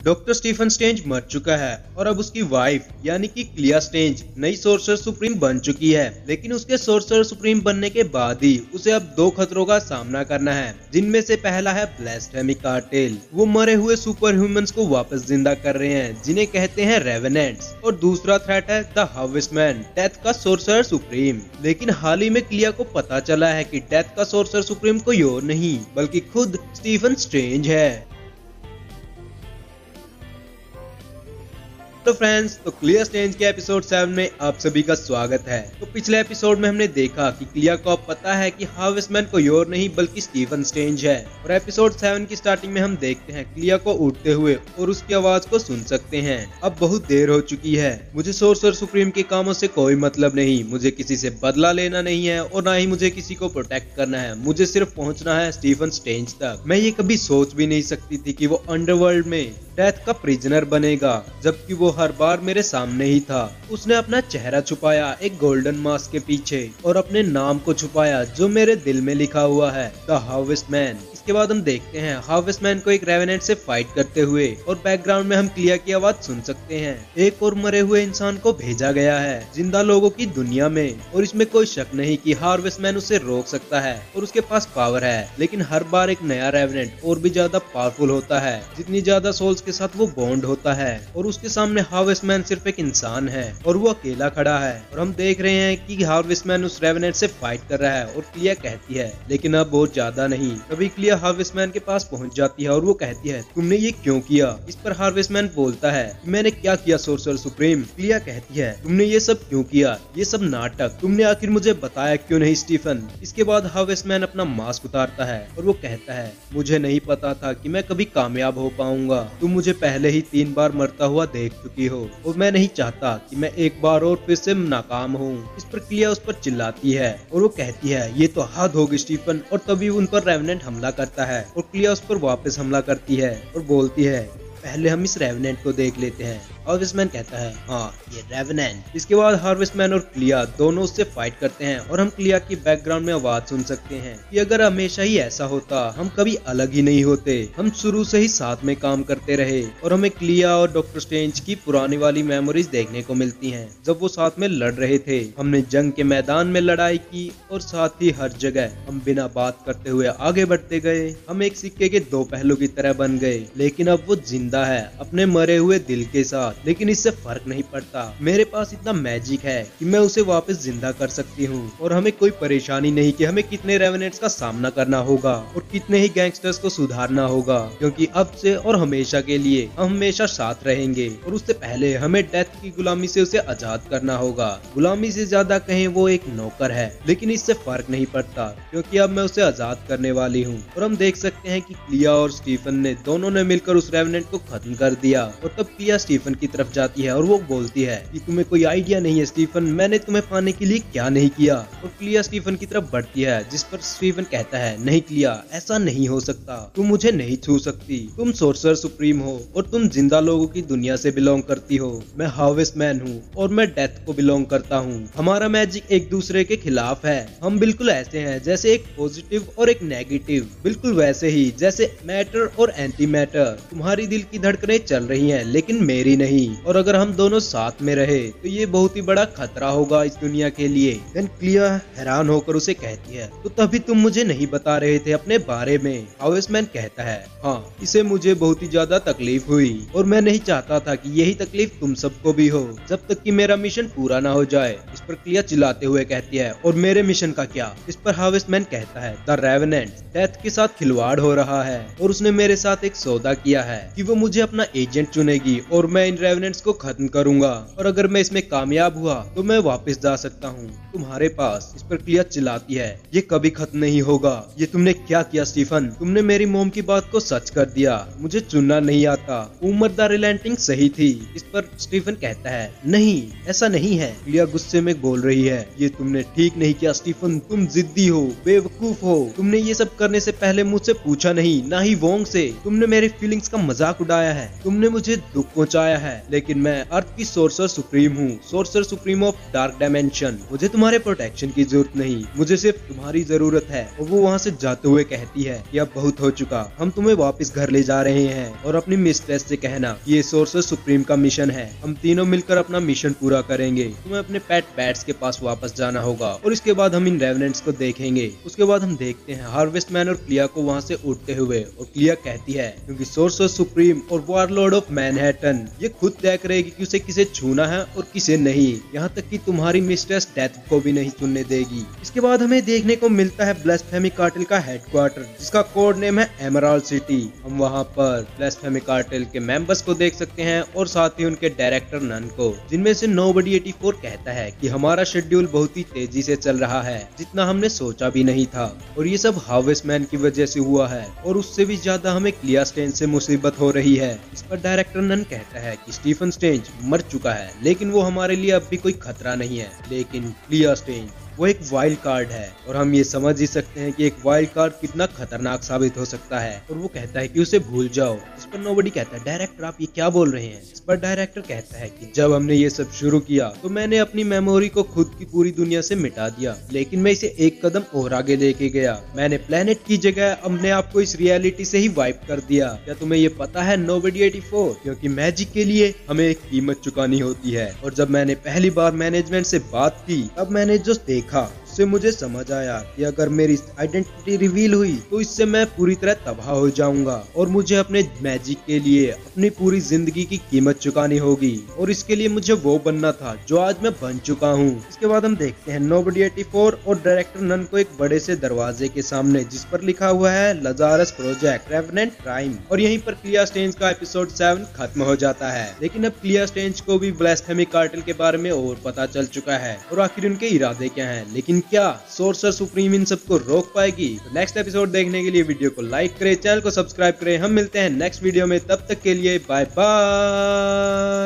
Doctor Stephen strange मर चुका है और अब उसकी वाइफ यानी कि क्लिया स्ट्रेंज नई सोर्सर सुप्रीम बन चुकी है। लेकिन उसके सोर्सर सुप्रीम बनने के बाद ही उसे अब दो खतरों का सामना करना है, जिनमें से पहला है ब्लास्फेमी कार्टेल। वो मरे हुए सुपर ह्यूमंस को वापस जिंदा कर रहे हैं, जिन्हें कहते हैं रेवेनेंट्स। और दूसरा थ्रेट है द हार्वेस्टमैन, डेथ का सोर्सर सुप्रीम। लेकिन हाल ही में क्लिया को पता चला है कि डेथ का सोर्सर सुप्रीम कोई और नहीं बल्कि खुद स्टीफन स्ट्रेंज है। तो फ्रेंड्स, तो क्लिया स्ट्रेंज के एपिसोड 7 में आप सभी का स्वागत है। तो पिछले एपिसोड में हमने देखा कि क्लिया को अब पता है कि हार्वेस्टमैन कोई और नहीं बल्कि स्टीफन स्ट्रेंज है। और एपिसोड 7 की स्टार्टिंग में हम देखते हैं क्लिया को उठते हुए और उसकी आवाज को सुन सकते हैं। अब बहुत देर हो चुकी है, मुझे सोर्सर सुप्रीम के कामों से कोई मतलब नहीं, मुझे किसी से बदला लेना नहीं है और ना ही मुझे किसी को प्रोटेक्ट करना है। मुझे सिर्फ पहुंचना है स्टीफन स्ट्रेंज तक। मैं ये कभी सोच भी नहीं सकती थी कि वो अंडरवर्ल्ड में डेथ का प्रिजनर बनेगा, जबकि वो हर बार मेरे सामने ही था। उसने अपना चेहरा छुपाया एक गोल्डन मास्क के पीछे और अपने नाम को छुपाया जो मेरे दिल में लिखा हुआ है, द हार्वेस्टमैन। इसके बाद हम देखते हैं हार्वेस्टमैन को एक रेवेनेंट से फाइट करते हुए और बैकग्राउंड में हम क्लिया की आवाज सुन सकते हैं। एक और मरे हुए इंसान को भेजा गया है जिंदा लोगों की दुनिया में, और इसमें कोई शक नहीं कि हार्वेस्टमैन उसे रोक सकता है और उसके पास पावर है। लेकिन हर बार एक नया रेवेनेंट और भी ज्यादा पावरफुल होता है, जितनी ज्यादा सोल्स के साथ वो बॉन्ड होता है। और उसके सामने हार्वेस्टमैन सिर्फ एक इंसान है और वो अकेला खड़ा है। और हम देख रहे हैं कि हार्वेस्टमैन उस रेवेनेंट से फाइट कर रहा है और क्लिया कहती है लेकिन अब बहुत ज्यादा नहीं। तभी क्लिया हार्वेस्टमैन के पास पहुंच जाती है और वो कहती है तुमने ये क्यों किया। इस पर हार्वेस्टमैन बोलता है कि मैंने क्या किया सोर्सर सुप्रीम। क्लिया कहती है तुमने ये सब क्यों किया, ये सब नाटक, तुमने आखिर मुझे बताया क्यों नहीं स्टीफन। इसके बाद हार्वेस्टमैन अपना मास्क उतारता है और वो कहता है मुझे नहीं पता था कि मैं कभी कामयाब हो पाऊंगा। तुम मुझे पहले ही 3 बार मरता हुआ देख चुकी हो और मैं नहीं चाहता कि मैं एक बार और फिर से नाकाम हूँ। इस पर क्लिया उस पर चिल्लाती है और वो कहती है ये तो हद होगी स्टीफन। और तभी उन पर रेवेनेंट हमला करता है और क्लिया उस पर वापस हमला करती है और बोलती है पहले हम इस रेवेनेंट को देख लेते हैं। हार्वेस्टमैन कहता है हाँ ये रेवेनेंट। इसके बाद हार्वेस्टमैन और क्लिया दोनों उससे फाइट करते हैं और हम क्लिया की बैकग्राउंड में आवाज सुन सकते हैं कि अगर हमेशा ही ऐसा होता हम कभी अलग ही नहीं होते, हम शुरू से ही साथ में काम करते रहे। और हमें क्लिया और डॉक्टर स्ट्रेंज की पुरानी वाली मेमोरीज देखने को मिलती हैं जब वो साथ में लड़ रहे थे। हमने जंग के मैदान में लड़ाई की और साथ ही हर जगह हम बिना बात करते हुए आगे बढ़ते गए। हम एक सिक्के के 2 पहलू की तरह बन गए। लेकिन अब वो जिंदा है अपने मरे हुए दिल के साथ, लेकिन इससे फर्क नहीं पड़ता। मेरे पास इतना मैजिक है कि मैं उसे वापस जिंदा कर सकती हूँ और हमें कोई परेशानी नहीं कि हमें कितने रेवेनेंट्स का सामना करना होगा और कितने ही गैंगस्टर्स को सुधारना होगा, क्योंकि अब से और हमेशा के लिए हम हमेशा साथ रहेंगे। और उससे पहले हमें डेथ की गुलामी से उसे आजाद करना होगा। गुलामी से ज्यादा कहें वो एक नौकर है, लेकिन इससे फर्क नहीं पड़ता क्योंकि अब मैं उसे आजाद करने वाली हूँ। और हम देख सकते हैं कि क्लिया और स्टीफन ने दोनों ने मिलकर उस रेवेनेंट को खत्म कर दिया। और तब क्लिया स्टीफन की तरफ जाती है और वो बोलती है कि तुम्हें कोई आइडिया नहीं है स्टीफन, मैंने तुम्हें पाने के लिए क्या नहीं किया। और क्लिया स्टीफन की तरफ बढ़ती है, जिस पर स्टीफन कहता है नहीं क्लिया, ऐसा नहीं हो सकता, तुम मुझे नहीं छू सकती, तुम सोर्सर सुप्रीम हो और तुम जिंदा लोगों की दुनिया से बिलोंग करती हो। मैं हार्वेस्टमैन हूँ और मैं डेथ को बिलोंग करता हूँ। हमारा मैजिक एक दूसरे के खिलाफ है। हम बिल्कुल ऐसे हैं जैसे एक पॉजिटिव और एक नेगेटिव, बिल्कुल वैसे ही जैसे मैटर और एंटी मैटर। तुम्हारी दिल की धड़कनें चल रही हैं लेकिन मेरी नहीं। और अगर हम दोनों साथ में रहे तो ये बहुत ही बड़ा खतरा होगा इस दुनिया के लिए। देन क्लिया हैरान होकर उसे कहती है तो तभी तुम मुझे नहीं बता रहे थे अपने बारे में। हार्वेस्टमैन कहता है हाँ, इसे मुझे बहुत ही ज्यादा तकलीफ हुई और मैं नहीं चाहता था कि यही तकलीफ तुम सबको भी हो जब तक कि मेरा मिशन पूरा ना हो जाए। इस पर क्लिया चिल्लाते हुए कहती है और मेरे मिशन का क्या। इस पर हार्वेस्टमैन कहता है द रेवेनेंट डेथ के साथ खिलवाड़ हो रहा है और उसने मेरे साथ एक सौदा किया है कि वो मुझे अपना एजेंट चुनेगी और मैं इन रेवेनेंट्स को खत्म करूंगा। और अगर मैं इसमें कामयाब हुआ तो मैं वापस जा सकता हूँ तुम्हारे पास। इस पर क्लिया चिल्लाती है ये कभी खत्म नहीं होगा। ये तुमने क्या किया स्टीफन, तुमने मेरी मोम की बात को सच कर दिया। मुझे चुनना नहीं आता, उमर द रिलेंटिंग सही थी। इस पर स्टीफन कहता है नहीं ऐसा नहीं है। क्लिया गुस्से में बोल रही है ये तुमने ठीक नहीं किया स्टीफन, तुम जिद्दी हो, बेवकूफ हो। तुमने ये सब करने से पहले मुझसे पूछा नहीं, ना ही वोंग से। तुमने मेरी फीलिंग्स का मजाक उड़ाया है, तुमने मुझे दुख पहुंचाया है, लेकिन मैं अर्थ की सोर्सर सुप्रीम हूँ, sorcerer supreme of dark dimension. मुझे तुम्हारे प्रोटेक्शन की जरूरत नहीं, मुझे सिर्फ तुम्हारी जरूरत है। और वो वहाँ से जाते हुए कहती है कि अब बहुत हो चुका, हम तुम्हें वापस घर ले जा रहे हैं। और अपनी मिस्ट्रेस से कहना कि ये सोर्सर सुप्रीम का मिशन है, हम तीनों मिलकर अपना मिशन पूरा करेंगे। तुम्हें अपने पेट बैट्स के पास वापस जाना होगा और इसके बाद हम इन रेवेनेंट्स को देखेंगे। उसके बाद हम देखते हैं हार्वेस्टमैन और क्लिया को वहाँ से उठते हुए, और क्लिया कहती है क्योंकि सोर्सर सुप्रीम और वारलॉर्ड ऑफ मैनहट्टन ये खुद तय करेगी कि उसे किसे छूना है और किसे नहीं, यहाँ तक कि तुम्हारी मिस्ट्रेस डेथ को भी नहीं चुनने देगी। इसके बाद हमें देखने को मिलता है ब्लास्फेमी कार्टेल का हेडक्वार्टर, जिसका कोड नेम है एमराल्ड सिटी। हम वहाँ पर ब्लास्फेमी कार्टेल के मेंबर्स को देख सकते हैं और साथ ही उनके डायरेक्टर नन को, जिनमें से नोबडी 84 कहता है कि हमारा शेड्यूल बहुत ही तेजी से चल रहा है, जितना हमने सोचा भी नहीं था, और ये सब हार्वेस्टमैन की वजह से हुआ है, और उससे भी ज्यादा हमें क्लिया स्ट्रेंज से मुसीबत हो रही है। इस पर डायरेक्टर नन कहता है कि स्टीफन स्ट्रेंज मर चुका है, लेकिन वो हमारे लिए अब भी कोई खतरा नहीं है। लेकिन क्लिया स्ट्रेंज वो एक वाइल्ड कार्ड है, और हम ये समझ ही सकते हैं कि एक वाइल्ड कार्ड कितना खतरनाक साबित हो सकता है। और वो कहता है कि उसे भूल जाओ। इस पर नोबडी कहता है डायरेक्टर आप ये क्या बोल रहे हैं। इस पर डायरेक्टर कहता है कि जब हमने ये सब शुरू किया तो मैंने अपनी मेमोरी को खुद की पूरी दुनिया से मिटा दिया, लेकिन मैं इसे एक कदम और आगे लेके गया। मैंने प्लेनेट की जगह अपने आप को इस रियलिटी से ही वाइप कर दिया। क्या तुम्हें ये पता है नोबडी 84? क्योंकि मैजिक के लिए हमें एक कीमत चुकानी होती है। और जब मैंने पहली बार मैनेजमेंट से बात की, तब मैंने जो देखा उससे मुझे समझ आया कि अगर मेरी आइडेंटिटी रिवील हुई तो इससे मैं पूरी तरह तबाह हो जाऊंगा, और मुझे अपने मैजिक के लिए अपनी पूरी जिंदगी की कीमत चुकानी होगी, और इसके लिए मुझे वो बनना था जो आज मैं बन चुका हूँ। इसके बाद हम देखते हैं नोबडी 84 और डायरेक्टर नन को एक बड़े से दरवाजे के सामने, जिस पर लिखा हुआ है लजारस प्रोजेक्ट रेवेनेंट प्राइम। और यहीं पर क्लिया स्ट्रेंज का एपिसोड 7 खत्म हो जाता है। लेकिन अब क्लिया स्ट्रेंज को भी ब्लास्फेमी कार्टेल के बारे में और पता चल चुका है, और आखिर उनके इरादे क्या हैं। लेकिन क्या सोर्सर सुप्रीम इन सबको रोक पाएगी? तो नेक्स्ट एपिसोड देखने के लिए वीडियो को लाइक करें, चैनल को सब्सक्राइब करें। हम मिलते हैं नेक्स्ट वीडियो में, तब तक के लिए बाय बाय।